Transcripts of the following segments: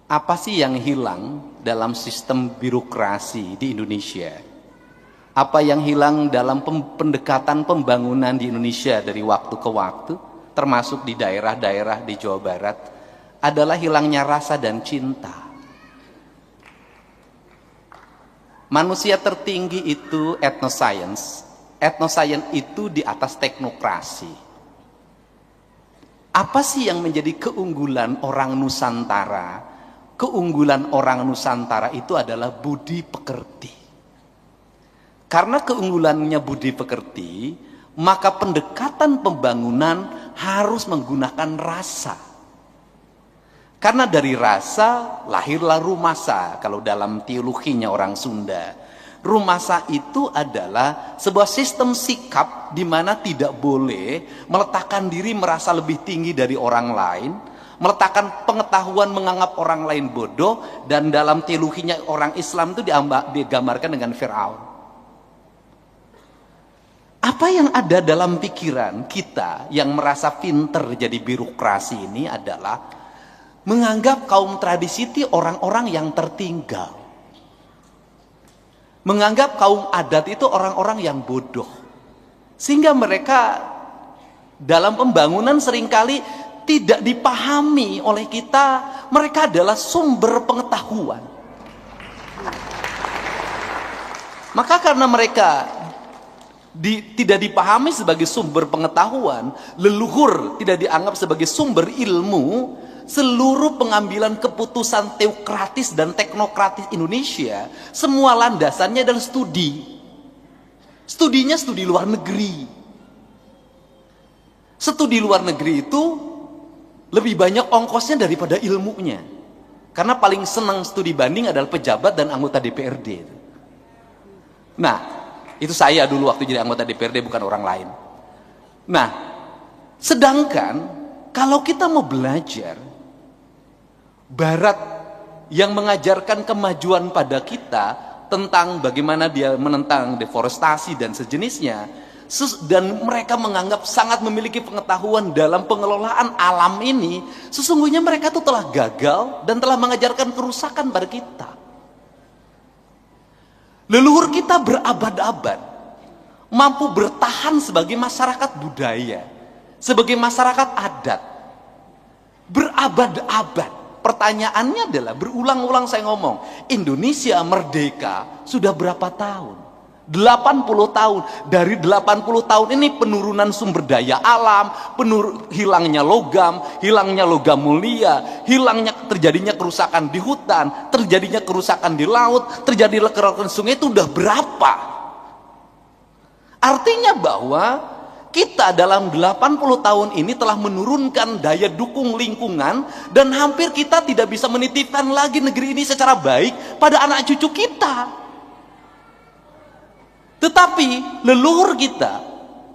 Apa sih yang hilang dalam sistem birokrasi di Indonesia? Apa yang hilang dalam pendekatan pembangunan di Indonesia dari waktu ke waktu, termasuk di daerah-daerah di Jawa Barat, adalah hilangnya rasa dan cinta. Manusia tertinggi itu etnoscience. Etnoscience itu di atas teknokrasi. Apa sih yang menjadi keunggulan orang Nusantara? Keunggulan orang Nusantara itu adalah budi pekerti. Karena keunggulannya budi pekerti, maka pendekatan pembangunan harus menggunakan rasa. Karena dari rasa lahirlah rumasa, kalau dalam teologinya orang Sunda. Rumasa itu adalah sebuah sistem sikap di mana tidak boleh meletakkan diri merasa lebih tinggi dari orang lain, meletakkan pengetahuan menganggap orang lain bodoh, dan dalam teologinya orang Islam itu digambarkan dengan Fir'aun. Apa yang ada dalam pikiran kita yang merasa pinter jadi birokrasi ini adalah menganggap kaum tradisi itu orang-orang yang tertinggal. Menganggap kaum adat itu orang-orang yang bodoh. Sehingga mereka dalam pembangunan seringkali tidak dipahami oleh kita. Mereka adalah sumber pengetahuan. Maka karena mereka tidak dipahami sebagai sumber pengetahuan, leluhur tidak dianggap sebagai sumber ilmu, seluruh pengambilan keputusan teokratis dan teknokratis Indonesia semua landasannya adalah studi. Studinya studi luar negeri. Studi luar negeri itu lebih banyak ongkosnya daripada ilmunya. Karena paling senang studi banding adalah pejabat dan anggota DPRD. Nah, itu saya dulu waktu jadi anggota DPRD, bukan orang lain. Nah, sedangkan kalau kita mau belajar Barat yang mengajarkan kemajuan pada kita tentang bagaimana dia menentang deforestasi dan sejenisnya, dan mereka menganggap sangat memiliki pengetahuan dalam pengelolaan alam ini, sesungguhnya mereka itu telah gagal dan telah mengajarkan kerusakan pada kita. Leluhur kita berabad-abad mampu bertahan sebagai masyarakat budaya, sebagai masyarakat adat, berabad-abad. Pertanyaannya adalah, berulang-ulang saya ngomong, Indonesia merdeka sudah berapa tahun? 80 tahun. Dari 80 tahun ini penurunan sumber daya alam, hilangnya logam mulia, terjadinya kerusakan di hutan, terjadinya kerusakan di laut, terjadinya kerusakan sungai, itu udah berapa? Artinya bahwa kita dalam 80 tahun ini telah menurunkan daya dukung lingkungan, dan hampir kita tidak bisa menitipkan lagi negeri ini secara baik pada anak cucu kita. Tetapi leluhur kita,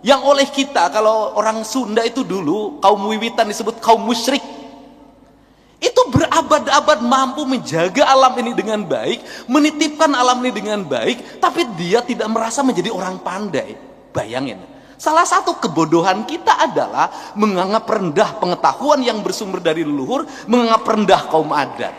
yang oleh kita, kalau orang Sunda itu dulu, kaum Wiwitan disebut kaum musyrik, itu berabad-abad mampu menjaga alam ini dengan baik, menitipkan alam ini dengan baik, tapi dia tidak merasa menjadi orang pandai. Bayangin. Salah satu kebodohan kita adalah menganggap rendah pengetahuan yang bersumber dari leluhur, menganggap rendah kaum adat.